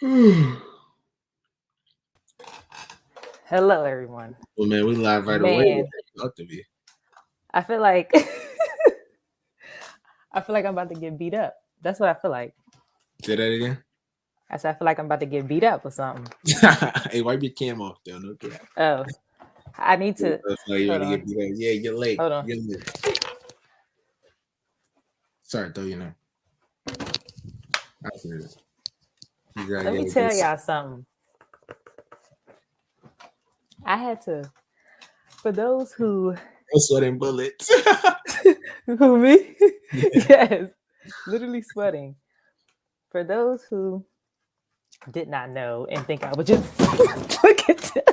Hello, everyone. Well, man, we live right away. Talk to me. I feel like I'm about to get beat up. That's what I feel like. Say that again. I said I feel like I'm about to get beat up or something. Hey, wipe your cam off, though. No cap. Oh, I need to. You're get beat up. Yeah, you're late. Hold on. You're late. Sorry, though. Let me tell y'all something. I had to. For those who sweating bullets. Who me? Yes, literally sweating. For those who did not know and think I would just look at them.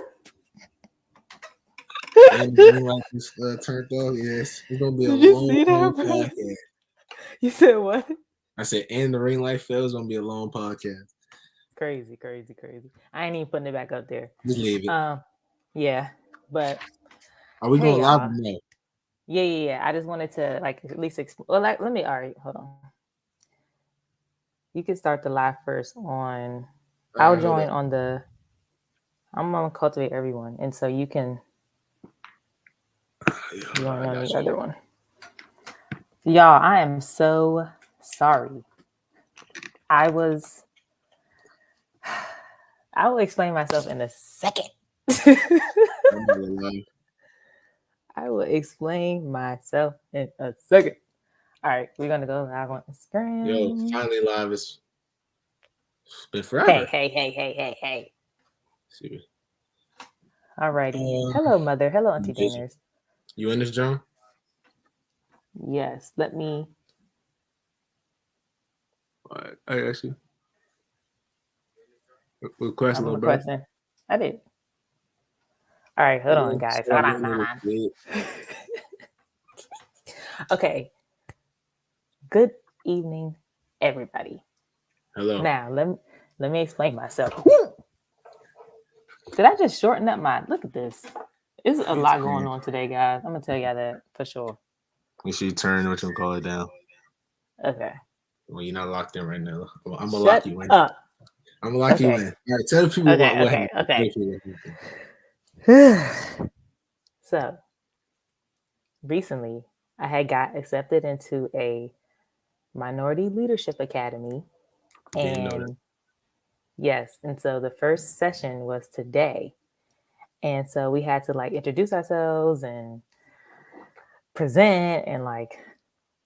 And like this turned off. Yes, it's gonna be a long podcast. You said what? I said, and the ring light fell. It's gonna be a long podcast. Crazy. I ain't even putting it back up there. Just leave it. Yeah, but are we going live now? Yeah. I just wanted to at least let me. All right, hold on. You can start the live first on. I'll join on the. I'm gonna cultivate everyone, and so you can join on the other one. Y'all, I am so sorry. I will explain myself in a second. I will explain myself in a second. All right, we're gonna go live on Instagram. Yo, finally live. It's been forever. Hey. See. All righty. Hello, mother. Hello, Auntie Daners. You in this, John? Yes. Let me. All right, I ask you. Request I'm a little requesting. I did. All right, hold on, guys. Hold on. Okay. Good evening, everybody. Hello. Now, let me explain myself. Did I just shorten up my... Look at this. There's a lot going on today, guys. I'm going to tell y'all that for sure. Make sure you turn what you call it down. Okay. Well, you're not locked in right now. I'm going to lock you in. Up. I'm going to lock you in. All right, tell the people what happened. So, recently, I had got accepted into a Minority Leadership Academy. And yes, and so the first session was today. And so we had to introduce ourselves and present and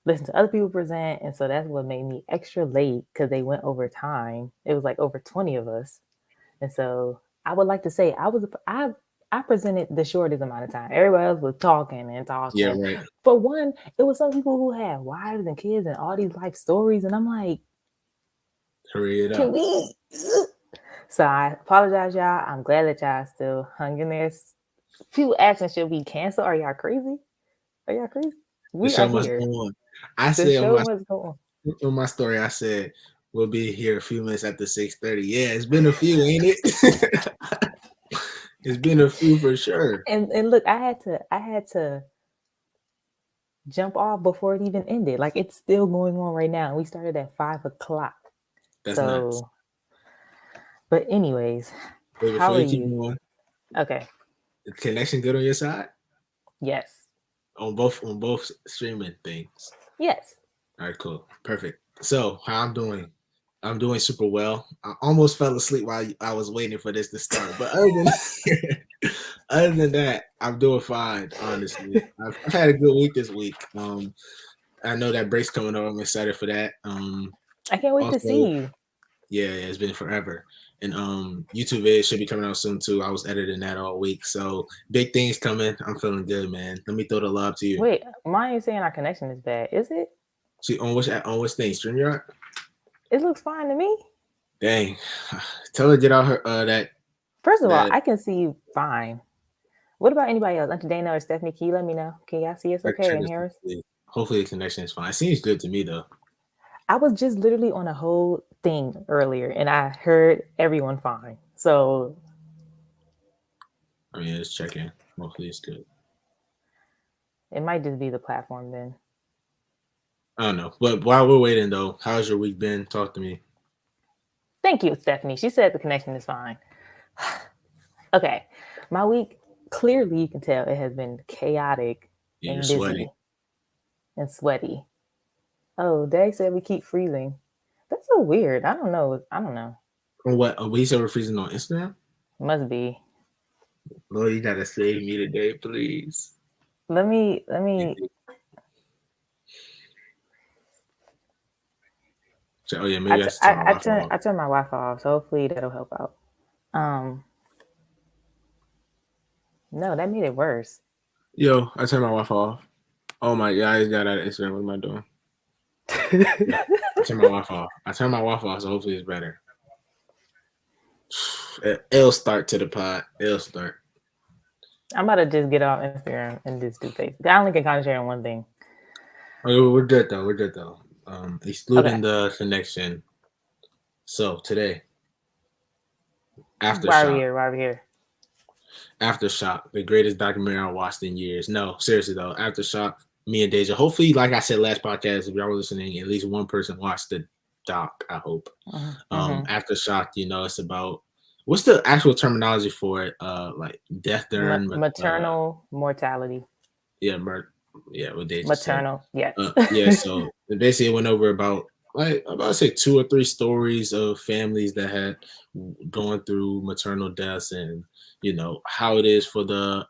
listen to other people present. And so that's what made me extra late because they went over time. It was over 20 of us. And so I would like to say I presented the shortest amount of time. Everybody else was talking. Yeah, right. For one, it was some people who had wives and kids and all these life stories. And I'm like, hurry it up. Can we? So I apologize, y'all. I'm glad that y'all still hung in there. People asking, should we cancel? Are y'all crazy? We are here. I said on my story, I said we'll be here a few minutes after 6:30. Yeah, it's been a few, ain't it? It's been a few for sure. And look, I had to jump off before it even ended. It's still going on right now. We started at 5:00. That's nuts. But anyways, how are you? Okay. The connection good on your side? Yes. On both streaming things? Yes. All right, cool. Perfect. So how I'm doing super well. I almost fell asleep while I was waiting for this to start. But other than that, I'm doing fine, honestly. I've had a good week this week. I know that break's coming up. I'm excited for that. I can't wait to see you. Yeah, it's been forever. And YouTube vid should be coming out soon too. I was editing that all week. So big things coming. I'm feeling good, man. Let me throw the love to you. Wait, mine is saying our connection is bad. Is it? See, on which thing? StreamYard? It looks fine to me. Dang. Tell her to get out her that. First of all, I can see you fine. What about anybody else? Auntie Dana or Stephanie, can you let me know? Can y'all see us okay and hear us? Hopefully the connection is fine. It seems good to me though. I was just literally on a whole thing earlier and I heard everyone fine. So I mean, let's check in. Hopefully it's good. It might just be the platform then. I don't know. But while we're waiting though, how's your week been? Talk to me. Thank you, Stephanie. She said the connection is fine. Okay. My week, clearly you can tell it has been chaotic Yeah, you're and sweaty. busy and sweaty. Oh, Dag said we keep freezing. That's so weird. I don't know. I don't know. Or what? Oh, we said we're freezing on Instagram? Must be. Lord, you gotta save me today, please. Let me So, oh yeah, maybe I should turn my Wi-Fi off. I turn my Wi-Fi off, so hopefully that'll help out. Um no, that made it worse. Yo, I turned my Wi-Fi off. Oh my god, I just got out of Instagram. What am I doing? Yeah, I turned my Wi-Fi off. I turned my Wi-Fi off, so hopefully it's better. It'll start to the pod. It'll start. I'm about to just get off Instagram and just do Facebook. I only can concentrate on one thing. Oh, we're good though. We're good though. Excluding Okay. the connection. So today, Why are we Aftershock. here? Why are we here? Aftershock, the greatest documentary I watched in years. No, seriously though, Aftershock. Me and Deja. Hopefully, like I said last podcast, if y'all were listening, at least one person watched the doc. I hope. Mm-hmm. Aftershock. It's about what's the actual terminology for it? Like death during. Maternal mortality. Yeah, what Deja said. Maternal, yes. Yeah, so basically it went over about about say 2 or 3 stories of families that had gone through maternal deaths, and how it is for the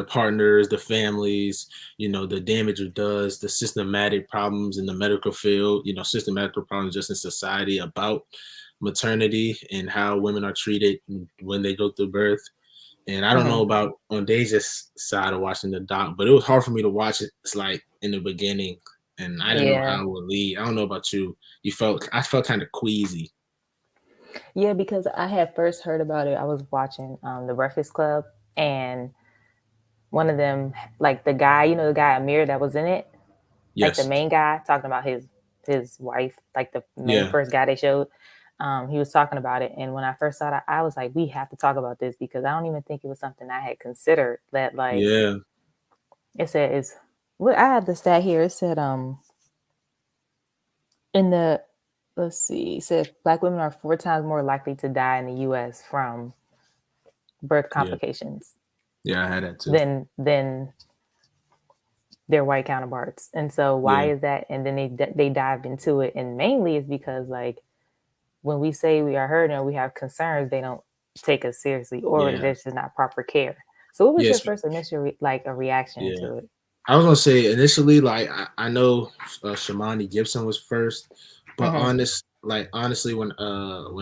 partners, the families, the damage it does, the systematic problems in the medical field, systematic problems just in society about maternity and how women are treated when they go through birth. And I don't know Mm-hmm. about on Deja's side of watching the doc, but it was hard for me to watch it. It's like in the beginning, and I didn't know Yeah. how it would lead. I don't know about you. I felt kind of queasy. Yeah, because I had first heard about it. I was watching The Breakfast Club, and one of them, like the guy, the guy Amir that was in it, like the Yes. main guy, talking about his wife, like the main Yeah. first guy they showed. He was talking about it, and when I first saw it, I was like, we have to talk about this because I don't even think it was something I had considered. That like Yeah. it said is what I have the stat here. It said in the let's see, it said Black women are 4 times more likely to die in the U.S. from birth Yeah. complications Yeah. I had that too. than their white counterparts. And so why Yeah. is that? And then they dived into it, and mainly is because like when we say we are hurting or we have concerns, they don't take us seriously, or Yeah. there's just not proper care. So what was your Yes. first initial like a reaction Yeah. to it? I was gonna say initially, like I know Shamani Gibson was first, but Mm-hmm. honestly, when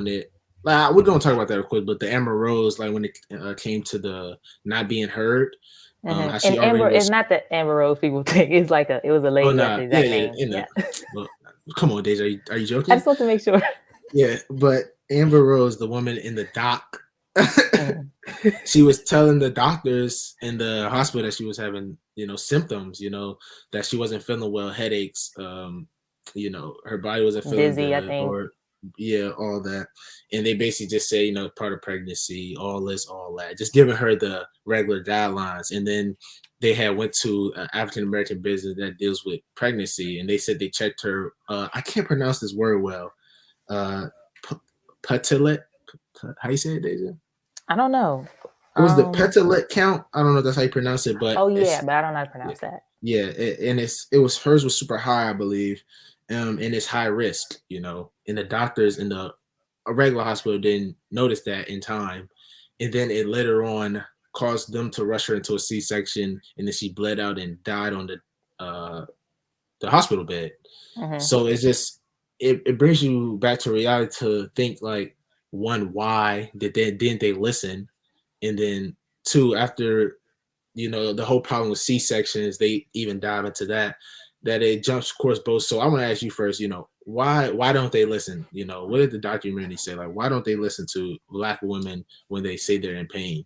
it like we're gonna talk about that real quick, but the Amber Rose, like when it came to the not being heard, Mm-hmm. how she And already Amber, it's was. not the Amber Rose people think. It's like it was a Oh lady that no, the yeah, exact yeah, name. Yeah. well, come on, Deja, are you I joking? just want to make sure. Yeah, but Amber Rose, the woman in the doc, Mm-hmm. she was telling the doctors in the hospital that she was having, symptoms, that she wasn't feeling well, headaches, her body wasn't feeling Dizzy, I good, think. or yeah, all that. And they basically just say, part of pregnancy, all this, all that, just giving her the regular guidelines. And then they had went to an African American business that deals with pregnancy, and they said they checked her. I can't pronounce this word well. Uh, Patelet. How you say it, Deja? I don't know. It was the Um. Petalet count. I don't know if that's how you pronounce it, but Oh yeah, it's but I don't know how to yeah, pronounce that. yeah, and it was hers was super high, I believe, and it's high risk, and the doctors in the a regular hospital didn't notice that in time, and then it later on caused them to rush her into a C-section, and then she bled out and died on the hospital bed. Mm-hmm. So it's just it brings you back to reality to think like one, why didn't they listen, and then two, after the whole problem with C-sections, they even dive into that it jumps course both. So I want to ask you first, why don't they listen? What did the documentary say? Like, why don't they listen to Black women when they say they're in pain?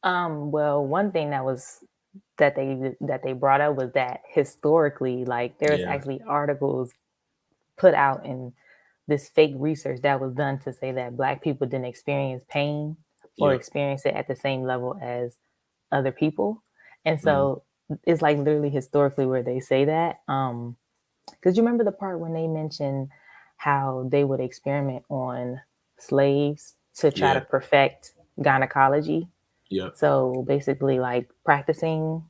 Well, one thing that they brought up was that historically, like there's Yeah, actually articles put out in this fake research that was done to say that Black people didn't experience pain or yep, experience it at the same level as other people. And mm, so it's like literally historically where they say that. Because you remember the part when they mentioned how they would experiment on slaves to try to Yeah. perfect gynecology. Yep. So basically, like practicing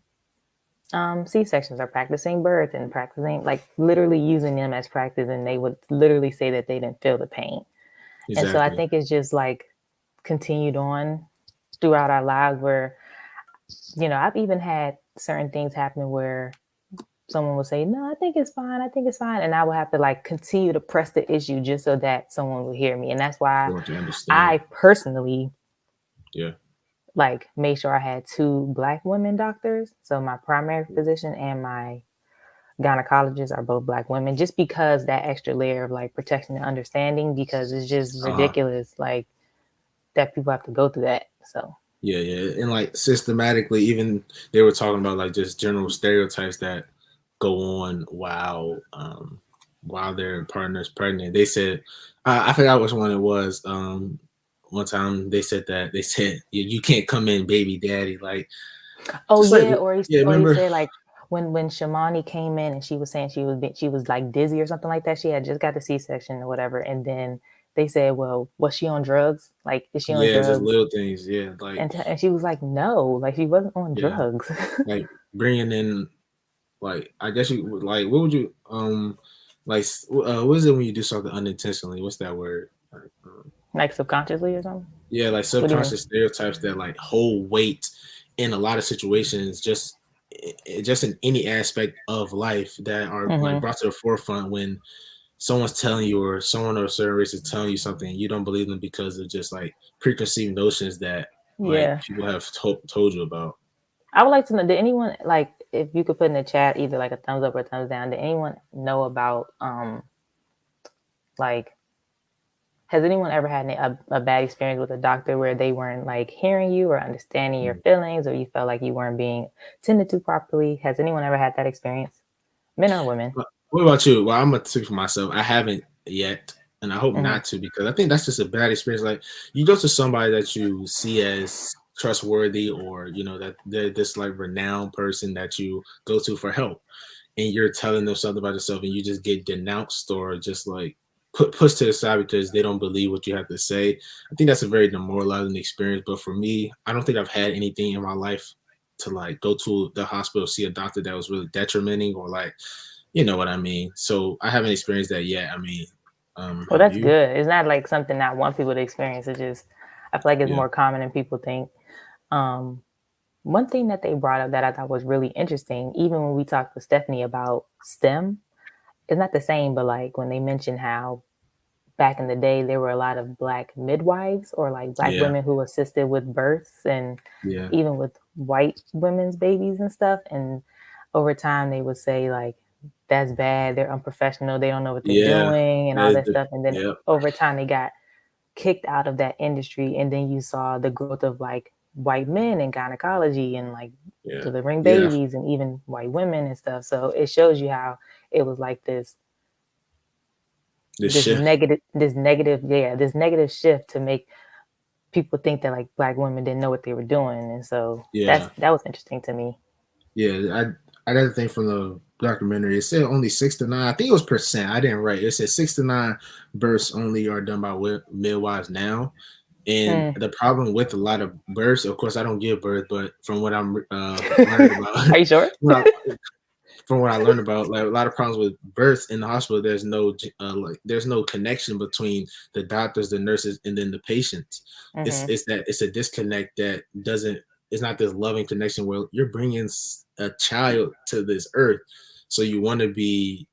C-sections or practicing birth and practicing, like literally using them as practice. And they would literally say that they didn't feel the pain. And so I Exactly. think it's just like continued on throughout our lives where, I've even had certain things happen where someone will say, no, I think it's fine. I think it's fine. And I will have to like continue to press the issue just so that someone will hear me. And that's why They want to understand. I personally Yeah. like made sure I had two Black women doctors. So my primary physician and my gynecologists are both Black women, just because that extra layer of like protection and understanding, because it's just Uh-huh. ridiculous like that people have to go through that. So Yeah, yeah. And like systematically, even they were talking about like just general stereotypes that go on while their partner's pregnant. They said I forgot which one it was. One time they said you can't come in baby daddy. Like oh just like yeah, yeah, or he remember? said like when Shamani came in and she was saying she was like dizzy or something like that. She had just got the C-section or whatever, and then they said, "Well, was she on drugs? Like, is she on Yeah, just drugs?" little things. Yeah, like And she was like, "No, like she wasn't on yeah, drugs." like bringing in like I guess you would like what would you like what is it when you do something unintentionally? What's that word? Like, Like subconsciously or something. yeah, like What do you mean? subconscious stereotypes that like hold weight in a lot of situations, just in any aspect of life that are like Mm-hmm. brought to the forefront when someone's telling you or someone of a certain race is telling you something, you don't believe them because of just like preconceived notions that like Yeah. people have told you about. I would like to know, did anyone, like, if you could put in the chat either like a thumbs up or thumbs down, did anyone know about, like, has anyone ever had a bad experience with a doctor where they weren't like hearing you or understanding your feelings, or you felt like you weren't being tended to properly? Has anyone ever had that experience? Men or women? What about you? Well, I'm gonna speak for myself. I haven't yet, and I hope Mm-hmm. not to because I think that's just a bad experience. Like you go to somebody that you see as trustworthy, or you know that they're this like renowned person that you go to for help, and you're telling them something about yourself, and you just get denounced or just like pushed to the side because they don't believe what you have to say. I think that's a very demoralizing experience. But for me, I don't think I've had anything in my life to like go to the hospital see a doctor that was really detrimenting or like you know what I mean? So I haven't experienced that yet. I mean, Well, have that's you? good. It's not like something I want people to experience. It's just, I feel like it's Yeah, more common than people think. Um, One thing that they brought up that I thought was really interesting, even when we talked with Stephanie about STEM, it's not the same, but like when they mentioned how back in the day there were a lot of Black midwives or like Black yeah, women who assisted with births and yeah, even with white women's babies and stuff. And over time they would say like, that's bad, they're unprofessional, they don't know what they're yeah. doing and all that stuff. And then Yep, over time they got kicked out of that industry, and then you saw the growth of like white men in gynecology and like yeah, delivering yeah. babies and even white women and stuff. So it shows you how it was like The shift. this negative shift to make people think that like Black women didn't know what they were doing. And so Yeah, that was interesting to me. yeah. I got a thing from the documentary. It said only 6 to 9. I think it was percent. I didn't write. It said 6 to 9 births only are done by midwives now. And Mm. the problem with a lot of births, of course, I don't give birth, but from what I'm learned about, Are you sure? when from what I learned about, like a lot of problems with births in the hospital, there's no connection between the doctors, the nurses, and then the patients. Hmm. It's a disconnect that doesn't. It's not this loving connection where you're bringing a child to this earth, so you want to be,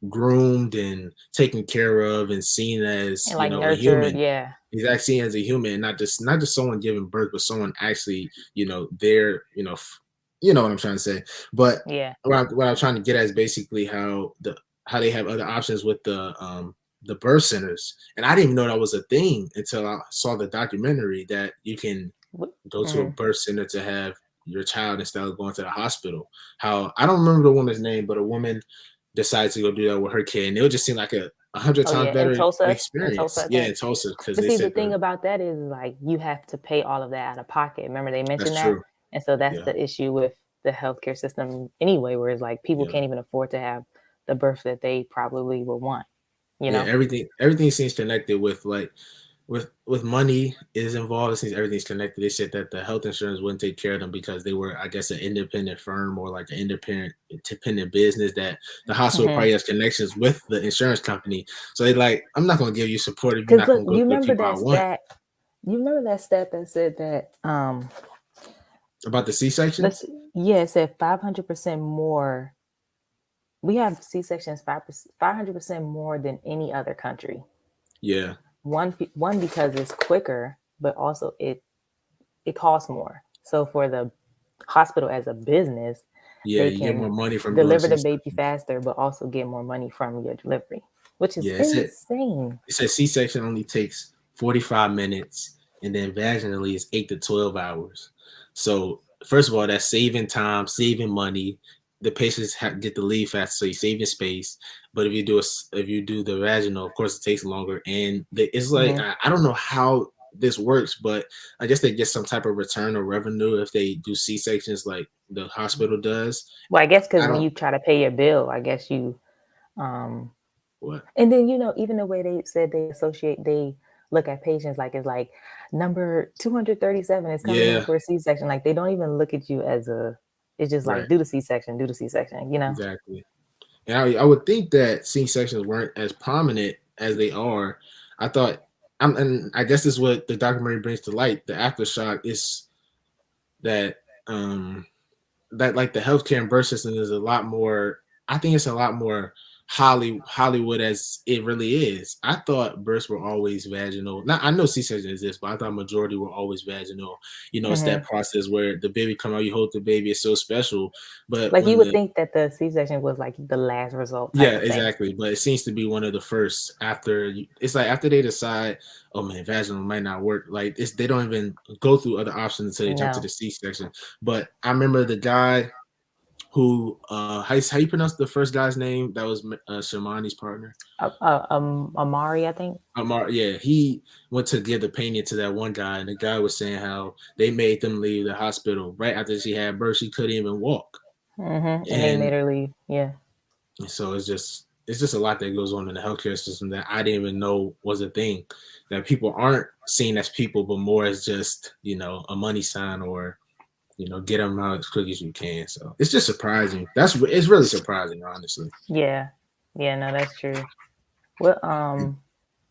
groomed and taken care of and seen as, And like a nurtured, human. yeah. He's actually seen as a human, not just someone giving birth, but someone actually, there, you know what I'm trying to say. But Yeah. what I'm trying to get at is basically how they have other options with the birth centers, and I didn't even know that was a thing until I saw the documentary that you can go to a Mm-hmm. birth center to have your child instead of going to the hospital. How I don't remember the woman's name, but a woman decided to go do that with her kid, and it would just seem like a hundred Oh times yeah, in better Tulsa, experience. I Yeah, think. in Tulsa because But they see, the said thing about that is like you have to pay all of that out of pocket. Remember they mentioned that's that? true. And so that's Yeah, the issue with the healthcare system anyway, where it's like people yeah. can't even afford to have the birth that they probably would want. you Yeah, know? everything seems connected with like with money is involved. It seems everything's connected. They said that the health insurance wouldn't take care of them because they were, I guess, an independent firm or like an independent business that the hospital Mhm. probably has connections with the insurance company. So they like, I'm not gonna give you support if you're 'Cause not look, gonna go to the people I want. you remember that stat that said that, About the C-sections? let's yeah, it said 500% more. We have C-sections 500% more than any other country. Yeah, One because it's quicker, but also it costs more. So for the hospital as a business, yeah, they you get can more money from doing deliver the baby C-section. faster, but also get more money from your delivery, which is Yeah, insane. it said C-section only takes 45 minutes, and then vaginally is 8 to 12 hours. So first of all, that's saving time, saving money. The patients get to leave fast, so you're saving space. But if you do the vaginal, of course, it takes longer, and it's like Mhm. I don't know how this works, but I guess they get some type of return or revenue if they do C-sections like the hospital does. Well, I guess because I when don't you try to pay your bill, I guess you, um, what. and then even the way they said they look at patients like it's like number 237 is coming in Yeah, for a C-section. Like they don't even look at you as it's just like right, do the C-section, do the C-section, you know? exactly. And I would think that C sections weren't as prominent as they are. I thought, and I guess this is what the documentary brings to light. The aftershock is that that like the healthcare and birth system is a lot more. I think it's a lot more Hollywood as it really is. I thought births were always vaginal. Now I know C-section exists, but I thought majority were always vaginal. You know, it's that Hmm. process where the baby come out, you hold the baby, it's so special. But Like you when would the think that the C-section was like the last result type Yeah, of thing. exactly. But it seems to be one of the first after it's like after they decide, oh man, vaginal might not work. Like they don't even go through other options until they jump to No, the C-section. But I remember the guy who how you pronounce the first guy's name that was Shamani's partner. Amari, I think. Amar, yeah, he went to give the painting to that one guy, and the guy was saying how they made them leave the hospital right after she had birth. She couldn't even walk, And they made and her leave. Yeah. so it's just a lot that goes on in the healthcare system that I didn't even know was a thing. That people aren't seen as people, but more as just a money sign or get them out as quick as you can. So it's just surprising. It's really surprising, honestly. Yeah. Yeah, no, that's true. What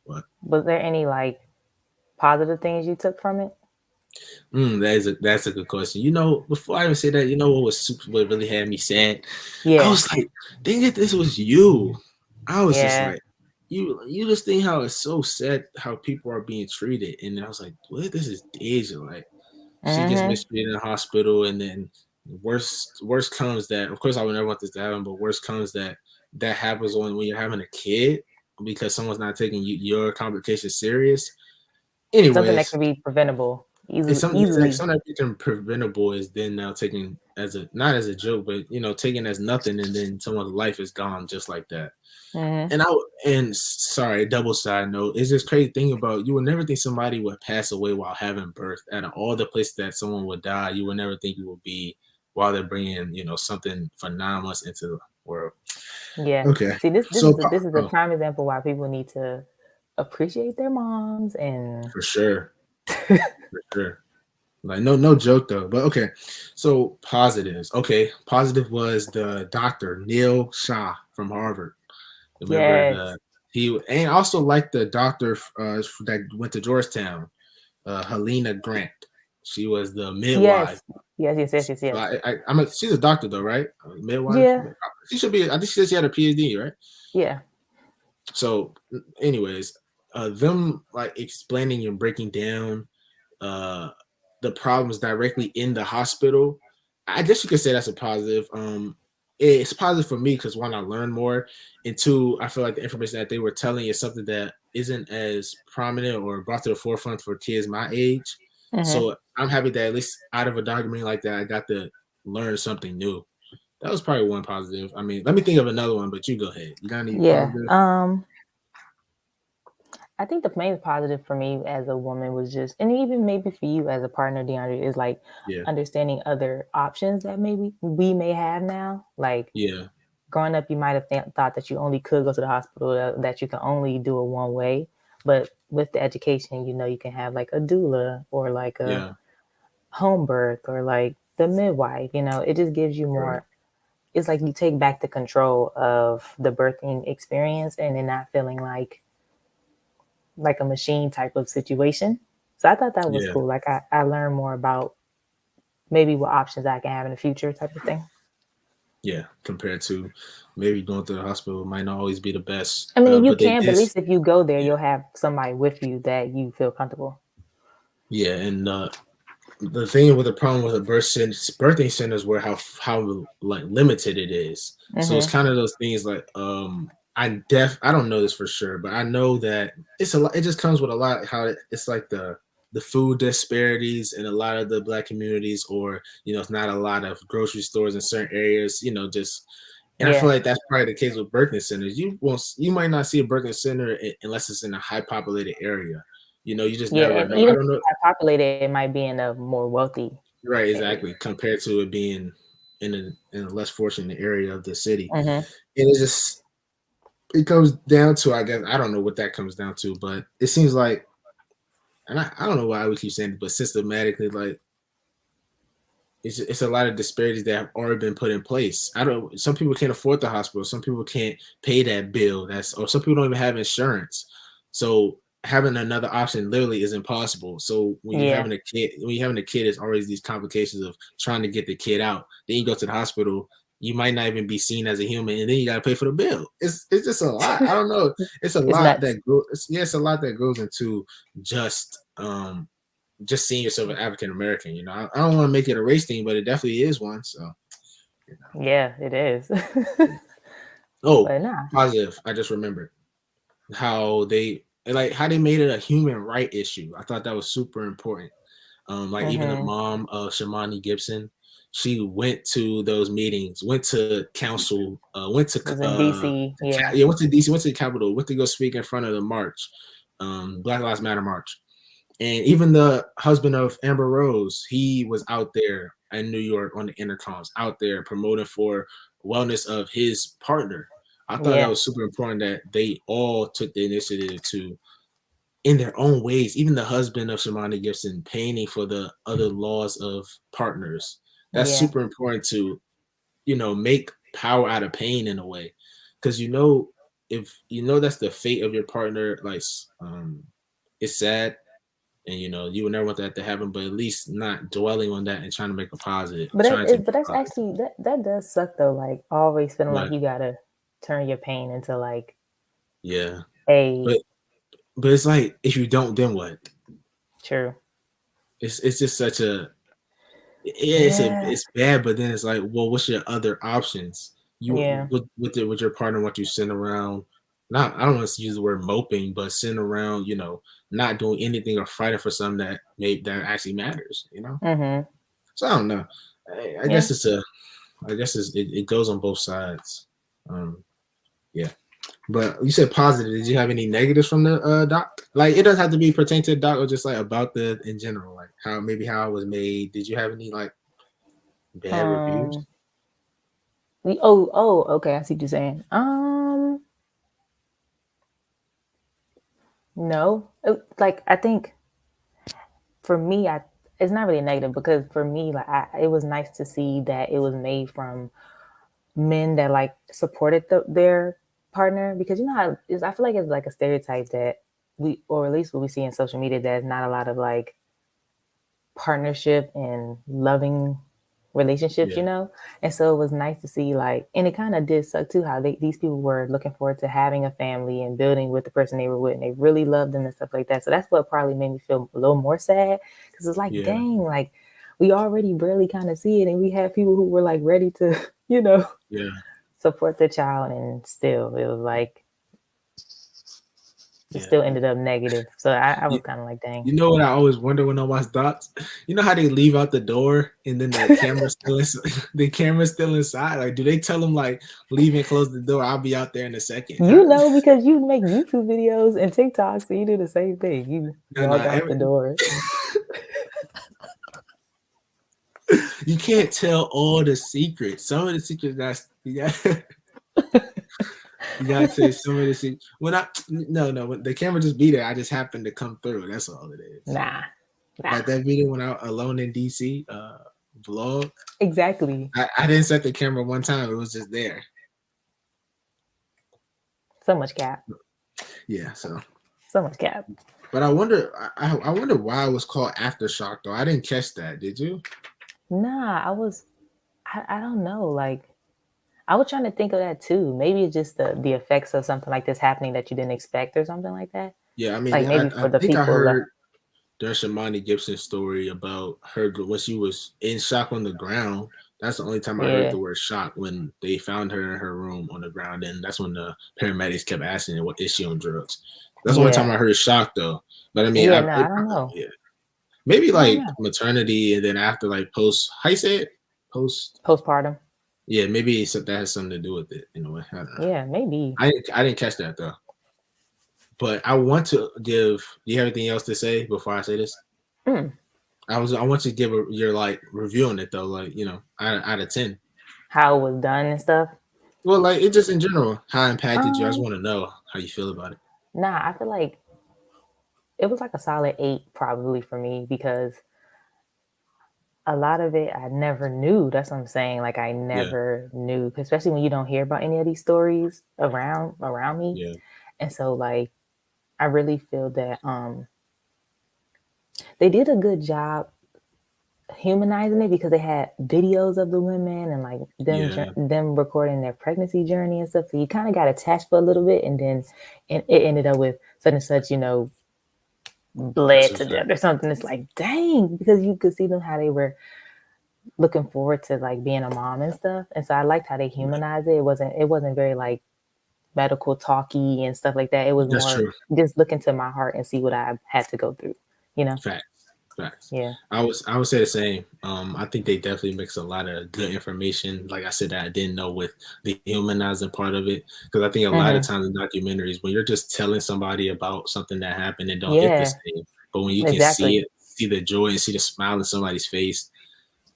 But was there any like positive things you took from it? that's a good question. Before I even say that, what really had me sad? I Yeah. was like, dang it, this was you. I was just Yeah. like, you just think how it's so sad how people are being treated, and I was like, what? This is Deja. Like, she gets Mhm. mistreated in the hospital, and then worst comes that. Of course, I would never want this to happen, but worst comes that happens when you're having a kid because someone's not taking your complication serious. Something that Anyways, can be preventable it's easily something that's like easily. something that become preventable is then now taken as a not as a joke, but taken as nothing, and then someone's life is gone just like that. Mhm. Sorry, double side note, it's just crazy thing about you would never think somebody would pass away while having birth. Out of all the places that someone would die, you would never think you would be while they're bringing something for 9 months into the world. Yeah. Okay, See, so this is a prime example why people need to appreciate their moms and for sure, for sure. Like no joke though. But okay, so positives. Okay, positive was the doctor Neil Shah from Harvard. Remember yes. he and also like the doctor that went to Georgetown, Helena Grant. She was the midwife. Yes. Yes, yes, yes, yes, So yes. she's a doctor though, right? Midwife. Yeah. She should be. I think she said she had a PhD, right? Yeah. So, anyways, them like explaining and breaking down uh the problems directly in the hospital, I guess you could say that's a positive. It's positive for me because one, I learned more, and two, I feel like the information that they were telling is something that isn't as prominent or brought to the forefront for kids my age. Mhm. So I'm happy that at least out of a documentary like that, I got to learn something new. That was probably one positive. I mean, let me think of another one, but you go ahead. You got any Yeah. positive? I think the main positive for me as a woman was just, and even maybe for you as a partner, DeAndre, is like Yeah, understanding other options that maybe we may have now. Like yeah, growing up, you might have thought that you only could go to the hospital, that you can only do it one way. But with the education, you can have like a doula or like a Yeah. home birth or like the midwife. It just gives you Right. more. It's like you take back the control of the birthing experience and then not feeling like a machine type of situation. So I thought that was Yeah. cool. Like I learned more about maybe what options I can have in the future type of thing. Yeah. Compared to maybe going to the hospital might not always be the best. I mean, you But they can, but at did. least if you go there, Yeah. you'll have somebody with you that you feel comfortable. Yeah. And the thing with the problem with the birthing centers where how like limited it is. So it's Hmm. kind of those things like I don't know this for sure, but I know that it's a lot. It just comes with a lot how it's like the food disparities in a lot of the black communities, or it's not a lot of grocery stores in certain areas. Just and I feel Yeah, like that's probably the case with birthing centers. You might not see a birthing center unless it's in a high populated area. You just yeah, never and know. I even if don't know. it's not populated, it might be in a more wealthy Right, area. exactly. Compared to it being in a less fortunate area of the city. Hmm. And it comes down to, I guess, I don't know what that comes down to, but it seems like, and I don't know why we keep saying it, but systematically, like it's a lot of disparities that have already been put in place. I don't. Some people can't afford the hospital. Some people can't pay that bill. Or some people don't even have insurance. So having another option literally is impossible. So Yeah, when you're having a kid, it's always these complications of trying to get the kid out. Then you go to the hospital. You might not even be seen as a human, and then you got to pay for the bill. It's just a lot. I don't know. It's a it's lot nuts. that goes. Yeah, it's a lot that goes into just just seeing yourself as African American. I don't want to make it a race thing, but it definitely is one. So, you Yeah, it is. know. Oh, But nah. positive. I just remembered how they made it a human right issue. I thought that was super important. Like even the Hmm. mom of Shamani Gibson, she went to those meetings, went to council, went to Was in DC. Yeah, yeah, went to DC, went to the Capitol, went to go speak in front of the march, Black Lives Matter march. And even the husband of Amber Rose, he was out there in New York on the intercoms, out there promoting for wellness of his partner. I thought that yeah, was super important that they all took the initiative to, in their own ways, even the husband of Shamani Gibson painting for the other laws of partners. That's yeah, super important to, make power out of pain in a way. Because if that's the fate of your partner, like it's sad, and you would never want that to happen, but at least not dwelling on that and trying to make a positive, but trying to be that's positive. actually that does suck though. Like always feeling like Right. you gotta turn your pain into like Yeah. a But it's like if you don't, then what? true. It's just such a yeah, Yeah, it's bad, but then it's like, well, what's your other options? yeah, With your partner, what you sitting around, not I don't want to use the word moping, but sitting around, not doing anything or fighting for something that actually matters. hmm, So I don't know. I yeah. guess it goes on both sides. Um, yeah. But you said positive. Did you have any negatives from the doc? Like it doesn't have to be pertaining to the doc, or just like about the in general, like how it was made. Did you have any like bad reviews? Um, oh, okay. I see what you're saying. No, like I think for me, it's not really negative because for me, like it was nice to see that it was made from men that like supported their partner because how I feel like it's like a stereotype that or at least what we see in social media, there's not a lot of like partnership and loving relationships, Yeah, and so it was nice to see like, and it kind of did suck too how these people were looking forward to having a family and building with the person they were with, and they really loved them and stuff like that. So that's what probably made me feel a little more sad because it's like, yeah, dang, like we already barely kind of see it, and we had people who were like ready to, you know, yeah. support the child, and still it was like it Yeah. still ended up negative. So I was You, kind of like, dang. you know what I always wonder when I watch docs? You know how they leave out the door and then the camera's still the camera's still inside? Like, do they tell them like leave and close the door? I'll be out there in a second. Because you make YouTube videos and TikToks, so you do the same thing. You No, no, log out the door. you can't tell all the secrets. Some of the secrets that's yeah. You gotta say some of the shit. When I no, when the camera just be there, I just happened to come through. That's all it is. Nah, nah. Like that video when I alone in DC vlog. Exactly. I didn't set the camera one time. It was just there. So much cap. Yeah. So, So much cap. but I wonder. I wonder why it was called Aftershock though. I didn't catch that. Did you? Nah, I don't know. Like, I was trying to think of that too. Maybe it's just the effects of something like this happening that you didn't expect or something like that. Yeah. I mean, Like maybe I for the think I people. heard there's Shamani Gibson's story about her when she was in shock on the ground. That's the only time I heard Yeah, the word shock, when they found her in her room on the ground, and that's when the paramedics kept asking her, "What is she on drugs?" That's the only time yeah, I heard shock though. But I mean, yeah. No, I don't know. yeah, maybe I don't like know. maternity, and then after like post, how you say it? Post, Postpartum. yeah, maybe that has something to do with it in a way. I don't know. Yeah, maybe. I didn't catch that though. But I want to give. Do you have anything else to say before I say this? Mm. I want you to give your like review on it though, like out of 10. How it was done and stuff. Well, like it just in general, how it impacted you. I just Um, want to know how you feel about it. nah, I feel like it was like a solid 8 probably for me because a lot of it I never knew. That's what I'm saying. Like I Yeah, never knew, especially when you don't hear about any of these stories around me. yeah, And so like I really feel that they did a good job humanizing it because they had videos of the women and like yeah. them recording their pregnancy journey and stuff. So you kind of got attached for a little bit, and then it ended up with such and such, That's bled a to death fact. or something. It's like dang, because you could see them how they were looking forward to like being a mom and stuff. And so I liked how they Right. humanized it. It wasn't very like medical talky and stuff like that. It was That's more true. just look into my heart and see what I had to go through. You know? Facts. Facts. Yeah. I would say the same. I think they definitely mix a lot of good information. Like I said, that I didn't know with the humanizing part of it. Because I think a lot of Hmm. times in documentaries, when you're just telling somebody about something that happened, and don't hit the Yeah. same. But when you can see Exactly. it, see the joy and see the smile in somebody's face,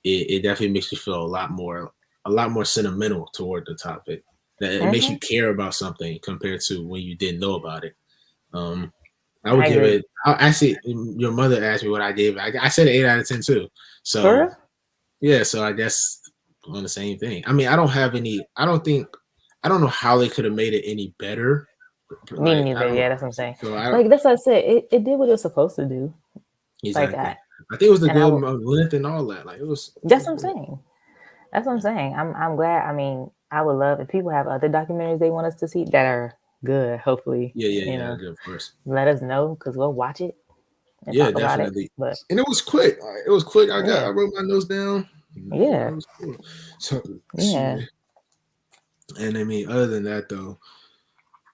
it definitely makes you feel a lot more sentimental toward the topic. That it makes Hmm. you care about something compared to when you didn't know about it. Um, I would I give agree. it. Actually, your mother asked me what I gave. I said an 8 out of 10 too. For So real? yeah, so I guess on the same thing. I mean, I don't have any. I don't think. I don't know how they could have made it any better. Me Like I neither. don't. Yeah, that's what I'm saying. So I don't Like that's what I said. It did what it was supposed to do. Like exactly. I think it was the and I good will. length and all that. Like it That's was what I'm good. saying. That's what I'm saying. I'm glad. I mean, I would love if people have other documentaries they want us to see that are good. Hopefully, Yeah. Good, of course. let us know because we'll watch it and Yeah, talk about it. definitely. But And it was quick. It was quick. yeah, I wrote my notes down. It yeah, was cool. So excuse yeah. me. And I mean, other than that though,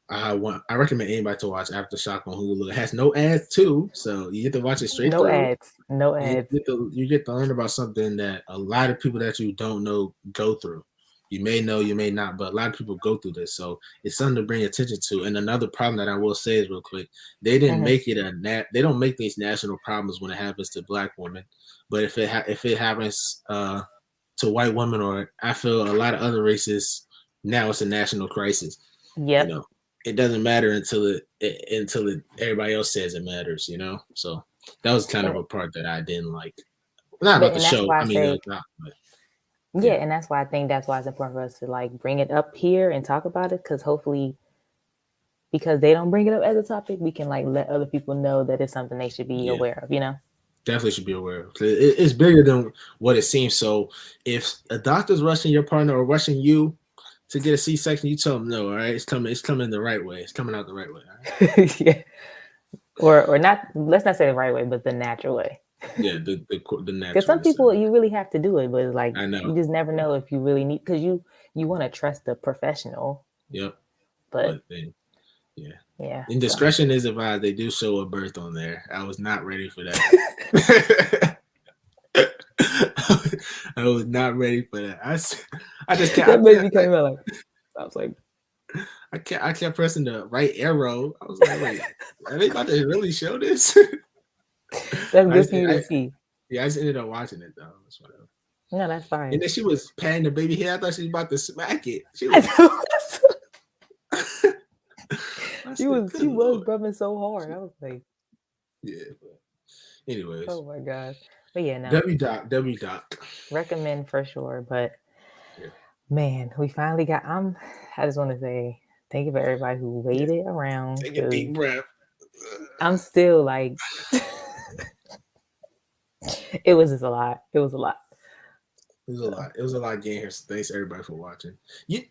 I recommend anybody to watch Aftershock on Hulu. It has no ads too, so you get to watch it straight No through. ads. No And ads. you get to learn about something that a lot of people that you don't know go through. You may know, you may not, but a lot of people go through this. So it's something to bring attention to. And another problem that I will say is real quick, they didn't Hmm. make it they don't make these national problems when it happens to black women. But if it happens to white women, or I feel a lot of other races, now it's a national crisis. You Yep. know, it doesn't matter until everybody else says it matters. So that was kind of And a part that I didn't like. Not but about the and that's show. why I I mean, say not, but yeah, yeah, and that's why I think that's why it's important for us to like bring it up here and talk about it because hopefully because they don't bring it up as a topic, we can like let other people know that it's something they should be yeah, aware of. You know. definitely should be aware of. It's bigger than what it seems. So if a doctor's rushing your partner or rushing you to get a C-section, you tell them no. All right, it's coming the right way. It's coming out the right way. All right. Yeah. Or not. Let's not say the right way, but the natural way. Yeah, the Because natural some way. So people you really have to do it, but it's like I know. you just never know if you really need because you want to trust the professional, Yep. but But then yeah. yeah. So Indiscretion is advised. They do show a birth on there. I was not ready for that. I was not ready for that. I just that can't. baby came out like I was like, I kept pressing the right arrow. I was like, wait, are they about to really show this? that's I good just, for you to see. yeah, I just ended up watching it though. That's whatever. No, that's And fine. then she was patting the baby head. I thought she was about to smack it. She I was know. said, she good was Lord. rubbing so hard. I was like, Yeah. But anyways, oh my gosh. But yeah, no. W. Recommend for sure. But Yeah. man, we finally got I just want to say thank you for everybody who Yeah. waited around Take a because deep breath. I'm still like it was just a lot. It was a lot. It was a So lot. It was a lot getting here. So thanks everybody for watching. You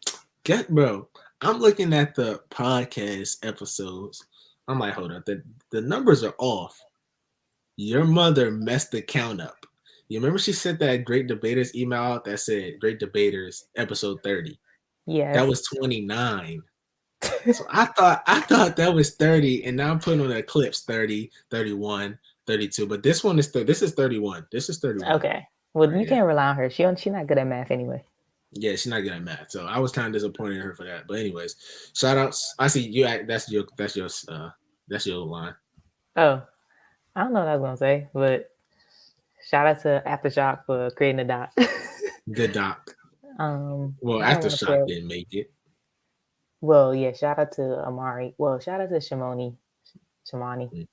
get bro. I'm looking at the podcast episodes. I'm like, hold up. The numbers are off. Your mother messed the count up. You remember she sent that Great Debaters email out that said Great Debaters episode 30. That yes. was 29. So I thought that was 30, and now I'm putting on the clips 30, 31, 32. But this one is this is 31. This is 31 Okay. Well, right you here. can't rely on her. She's not good at math anyway. Yeah, she's not good at math. So I was kind of disappointed in her for that. But anyways, shout outs. I see you that's your line. Oh, I don't know what I was gonna say, but shout out to Aftershock for creating the dot. Good doc. Well, I don't want to Aftershock play. didn't make it. Well, yeah, shout out to Amari. Well, shout out to Shamani, Shamani.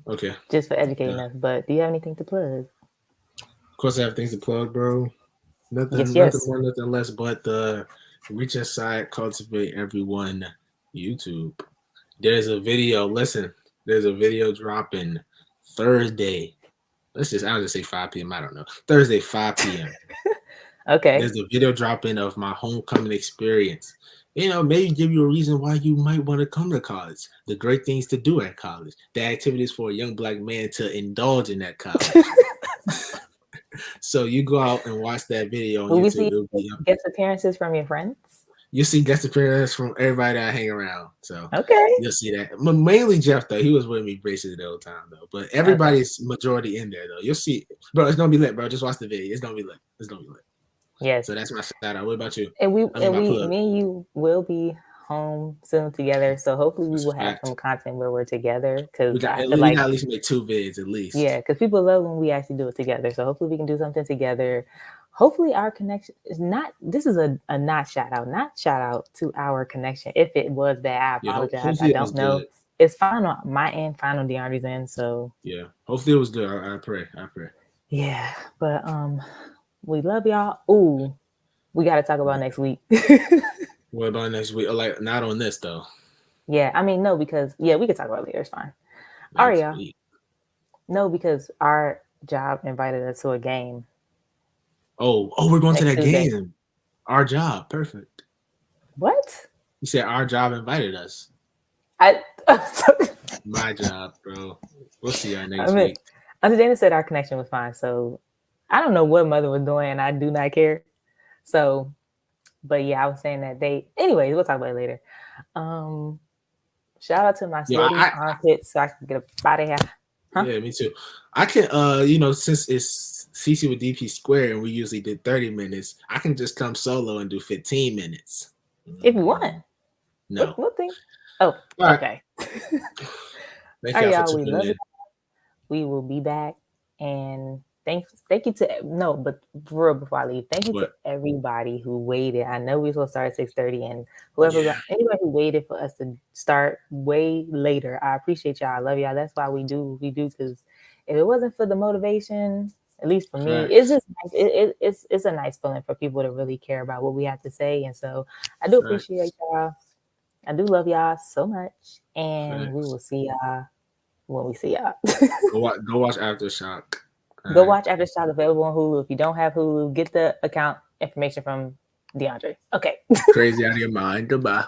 Okay. just for educating Yeah. us. But do you have anything to plug? Of course, I have things to plug, bro. Yes, Nothing yes. more, nothing less. But the Reach Inside, Cultivate Everyone YouTube. There's a video. Listen, there's a video dropping Thursday. I'll just say 5 p.m. I don't know. Thursday, 5 p.m. Okay. There's a video dropping of my homecoming experience. Maybe give you a reason why you might want to come to college. The great things to do at college. The activities for a young black man to indulge in at college. So you go out and watch that video on Will we YouTube. see It'll be up. guest appearances from your friends? You'll see guest appearances from everybody that I hang around. So Okay. you'll see that. Mainly Jeff, though. He was with me basically the whole time, though. But Okay. everybody's majority in there, though. You'll see. Bro, it's going to be lit, bro. Just watch the video. It's going to be lit. It's going to be lit. Yes. So that's my shout out. What about you? And Me and you will be home soon together. So hopefully we That's a will have fact. some content where we're together. We Because got I at feel least, we like, got at least make 2 vids at least. yeah, because people love when we actually do it together. So hopefully we can do something together. Hopefully our connection is not, this is a not shout out to our connection. If it was bad, I apologize. I don't know. Good. It's fine on my end, fine on DeAndre's end. So yeah, hopefully it was good. I pray. yeah, but we love y'all. Ooh, we got to talk about next week. What about next week? Like, not on this though. Yeah, I mean, no, because we could talk about it later. It's fine. All right, y'all. No, because our job invited us to a game. Oh, we're going to that Tuesday. game. Our job, perfect. What? You said our job invited us. My job, bro. We'll see y'all next week. Auntie Dana said our connection was fine, so I don't know what Mother was doing, and I do not care. So, but yeah, I was saying that anyways, we'll talk about it later. Shout out to my sweaty armpits so I can get a body hair. Huh? Yeah, me too. I can, since it's CC with DP Square and we usually did 30 minutes, I can just come solo and do 15 minutes. If you want. No. What thing? Oh, all okay. Thank y'all for tuning in. We will be back. And thank you to, but for real, before I leave, thank you to everybody who waited. I know we were supposed to start at 6:30, and anybody who waited for us to start way later, I appreciate y'all. I love y'all. That's why we do, because if it wasn't for the motivation, at least for me, it's just it's a nice feeling for people to really care about what we have to say. And so I do appreciate y'all. I do love y'all so much. And we will see y'all when we see y'all. Go watch Aftershock. Go watch Aftershock, available on Hulu. If you don't have Hulu, get the account information from DeAndre. Okay. Crazy out of your mind. Goodbye.